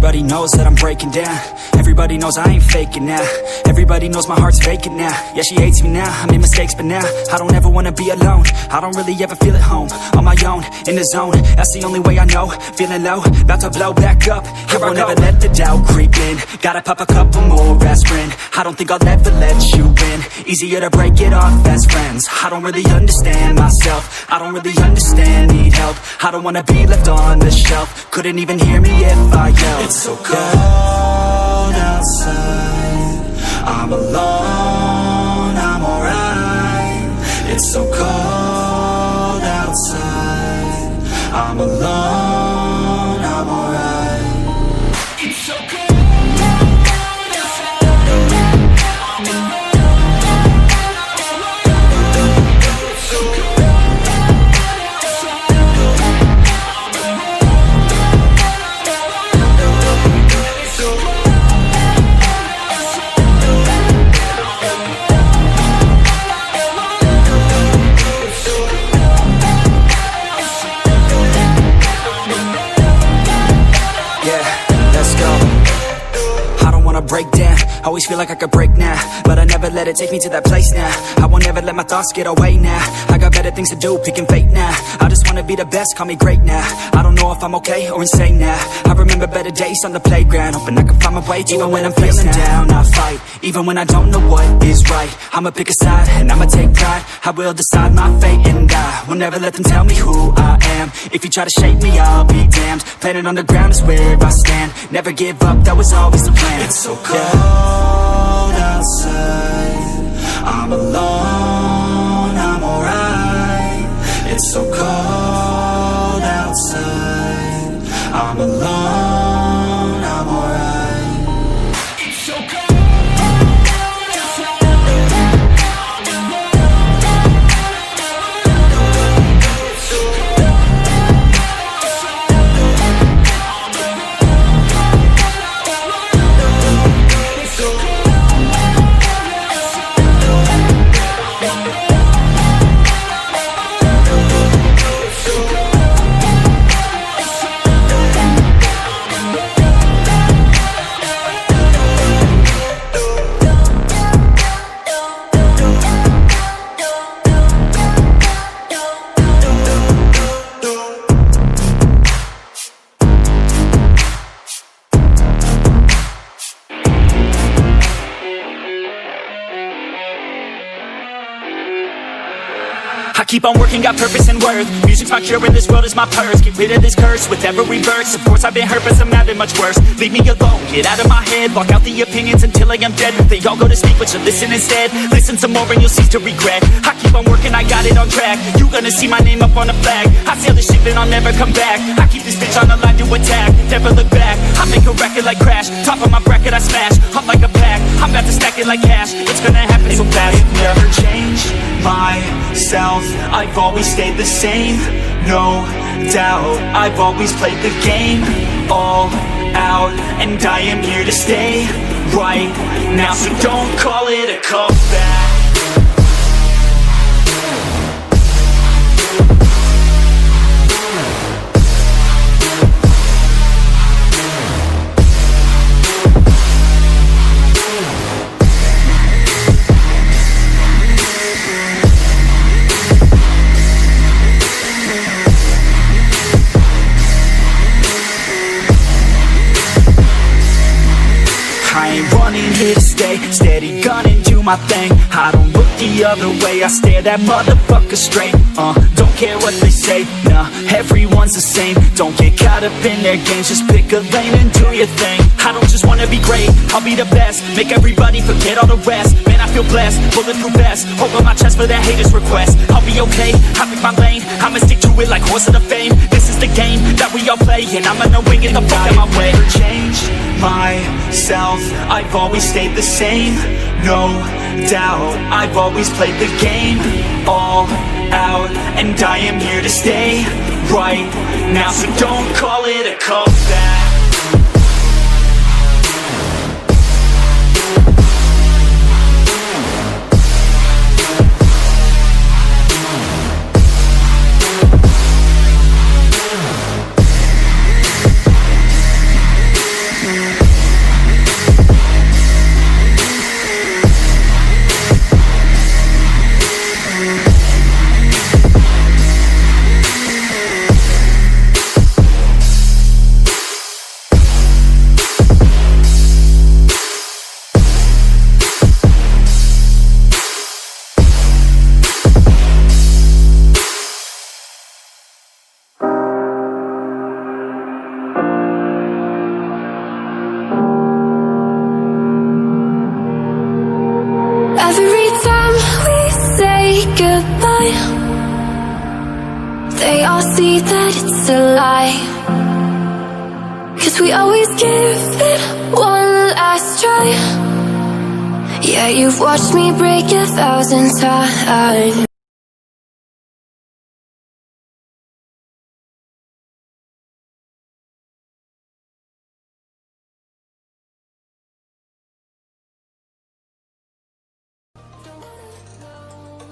Everybody knows that I'm breaking down. Everybody knows I ain't faking now. Everybody knows my heart's vacant now. Yeah, she hates me now, I made mistakes but now I don't ever wanna be alone. I don't really ever feel at home. On my own, in the zone, that's the only way I know. Feeling low, about to blow back up. I won't ever let the doubt creep in. Gotta pop a couple more aspirin. I don't think I'll ever let you in. Easier to break it off as friends. I don't really understand myself. I don't really understand, need help. I don't wanna be left on the shelf. Couldn't even hear me if I yelled. It's so cold outside, I'm alone, I'm alright. It's so cold outside, I'm alone, I'm alright. It's so cold. Break down, always feel like I could break now, but I never let it take me to that place now. I won't ever let my thoughts get away now. I got better things to do, picking fate now. I just wanna be the best, call me great now. I don't know if I'm okay or insane now. I remember better days on the playground, hoping I can find my way even when I'm feeling down. I fight, even when I don't know what is right. I'ma pick a side, and I'ma take pride. I will decide my fate and I will never let them tell me who I am. If you try to shape me, I'll be damned. Planet on the ground is where I stand. Never give up, that was always the plan. It's so cold outside, I'm alone, I'm alright. It's so cold outside, I'm alone, I'm alright. It's so cold. I keep on working, got purpose and worth. Music's my cure and this world is my purse. Get rid of this curse with every verse. Of course I've been hurt but some have been much worse. Leave me alone, get out of my head. Block out the opinions until I am dead. They all go to sleep but you listen instead. Listen some more and you'll cease to regret. I keep on working, I got it on track. You gonna see my name up on a flag. I sail this ship and I'll never come back. I keep this bitch on the line to attack. Never look back, I make a record like Crash. Top of my bracket I smash, hot like a pack. I'm about to stack it like cash. It's gonna happen so fast. Never change myself, I've always stayed the same, no doubt. I've always played the game all out, and I am here to stay right now. So don't call it a comeback. Here to stay, steady gunning, do my thing. I don't look the other way, I stare that motherfucker straight. Don't care what they say, nah, everyone's the same. Don't get caught up in their games, just pick a lane and do your thing. I don't just wanna be great, I'll be the best. Make everybody forget all the rest. Man, I feel blessed, bulletproof vest. Hold on my chest for that haters' request. I'll be okay, I pick my lane. I'ma stick to it like horse of the fame. This is the game that we all play, and I'm gonna win it the fuck out my way. Change myself, I've always stayed the same, no doubt. I've always played the game all out, and I am here to stay right now. So don't call it a comeback. lie. They all see that it's a lie, 'cause we always give it one last try. Yeah, you've watched me break 1,000 times.